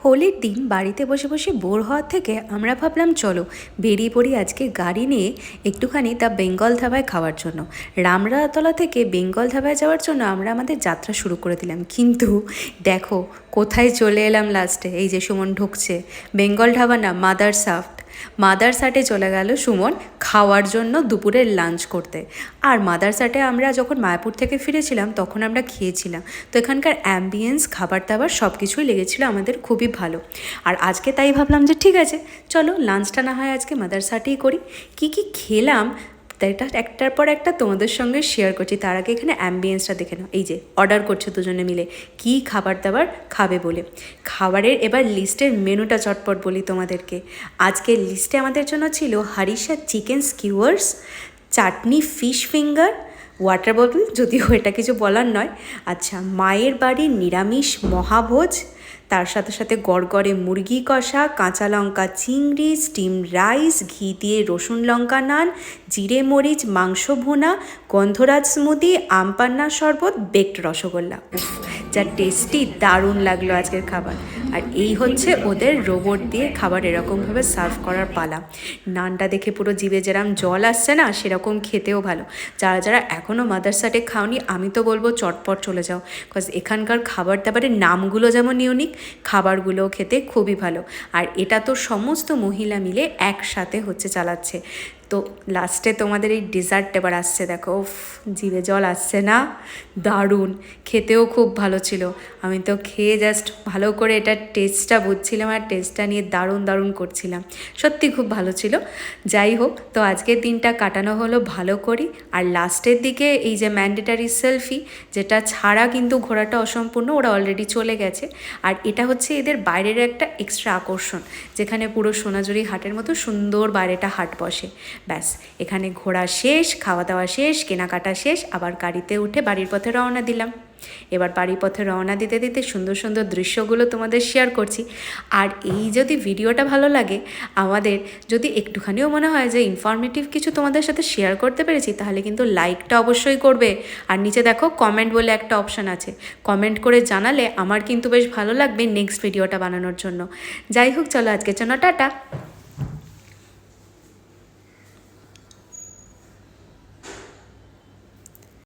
হোলির দিন বাড়িতে বসে বসে বোর হওয়ার থেকে আমরা ভাবলাম চলো বেরিয়ে পড়ি আজকে গাড়ি নিয়ে একটুখানি তা বেঙ্গল ধাবায় খাওয়ার জন্য। রামরাতলা থেকে বেঙ্গল ধাবায় যাওয়ার জন্য আমরা আমাদের যাত্রা শুরু করে দিলাম, কিন্তু দেখো কোথায় চলে এলাম লাস্টে। এই যে সুমন ঢুকছে, বেঙ্গল ধাবা না, মাদারসাটে চলে গেল সুমন খাওয়ার জন্য দুপুরের লাঞ্চ করতে। আর মাদারসাটে আমরা যখন মায়াপুর থেকে ফিরেছিলাম তখন আমরা খেয়েছিলাম, তো এখানকার অ্যাম্বিয়েন্স, খাবার দাবার সব কিছুই লেগেছিলো আমাদের খুবই ভালো। আর আজকে তাই ভাবলাম যে ঠিক আছে চলো লাঞ্চটা না হয় আজকে মাদারসাটেই করি। কি কি খেলাম এটা একটার পর একটা তোমাদের সঙ্গে শেয়ার করছি। তার আগে এখানে অ্যাম্বিয়েন্সটা দেখে নাও। এই যে অর্ডার করছে দুজনে মিলে কি খাবার দাবার খাবে বলে। খাবারের এবার লিস্টের মেনুটা চটপট বলি তোমাদেরকে। আজকের লিস্টে আমাদের জন্য ছিল হারিসা চিকেন স্কিউয়ার্স, চাটনি ফিশ ফিঙ্গার, ওয়াটার বোতল, যদিও এটা কিছু বলার নয়। আচ্ছা, মায়ের বাড়ির নিরামিষ মহাভোজ, তার সাথে সাথে গড়গড়ে মুরগি কষা, কাঁচা লঙ্কা চিংড়ি, স্টিম রাইস, ঘি দিয়ে রসুন লঙ্কা নান, জিরে মরিচ মাংস ভুনা, গন্ধরাজ স্মুদি, আমপান্না শরবত, বেকড রসগোল্লা। যা টেস্টি, দারুণ লাগলো আজকের খাবার। আর এই হচ্ছে ওদের রোবট দিয়ে খাবার এরকমভাবে সার্ভ করার পালা। নানটা দেখে পুরো জিভে যেরকম জল আসছে না, সেরকম খেতেও ভালো। যারা যারা এখনও মাদারসাটে খাওনি, আমি তো বলবো চটপট চলে যাও, বিকজ এখানকার খাবার দাবারের নামগুলো যেমন ইউনিক, খাবারগুলোও খেতে খুবই ভালো। আর এটা তো সমস্ত মহিলা মিলে একসাথে হচ্ছে চালাচ্ছে। তো লাস্টে তোমাদের এই ডেজার্ট এবার আসছে, দেখো জিভে জল আসছে না? দারুণ, খেতেও খুব ভালো ছিল। আমি তো খেয়ে জাস্ট ভালো করে এটার টেস্টটা বুঝছিলাম আর টেস্টটা নিয়ে দারুণ দারুণ করছিলাম। সত্যি খুব ভালো ছিল। যাই হোক, তো আজকের দিনটা কাটানো হলো ভালো করি। আর লাস্টের দিকে এই যে ম্যান্ডেটারি সেলফি, যেটা ছাড়া কিন্তু ঘোরাটা অসম্পূর্ণ, ওরা অলরেডি চলে গেছে। আর এটা হচ্ছে এদের বাইরের একটা এক্সট্রা আকর্ষণ, যেখানে পুরো সোনাঝুরি হাটের মতো সুন্দর বাইরেটা হাট বসে। ব্যাস, এখানে ঘোরা শেষ, খাওয়া দাওয়া শেষ, কেনাকাটা শেষ, আবার গাড়িতে উঠে বাড়ির পথে রওনা দিলাম। এবার বাড়ির পথে রওনা দিতে দিতে সুন্দর সুন্দর দৃশ্যগুলো তোমাদের শেয়ার করছি। আর এই যদি ভিডিওটা ভালো লাগে, আমাদের যদি একটুখানিও মনে হয় যে ইনফরমেটিভ কিছু তোমাদের সাথে শেয়ার করতে পেরেছি, তাহলে কিন্তু লাইকটা অবশ্যই করবে। আর নিচে দেখো কমেন্ট বলে একটা অপশান আছে, কমেন্ট করে জানালে আমার কিন্তু বেশ ভালো লাগবে নেক্সট ভিডিওটা বানানোর জন্য। যাই হোক, চলো আজকের জন্য টাটা।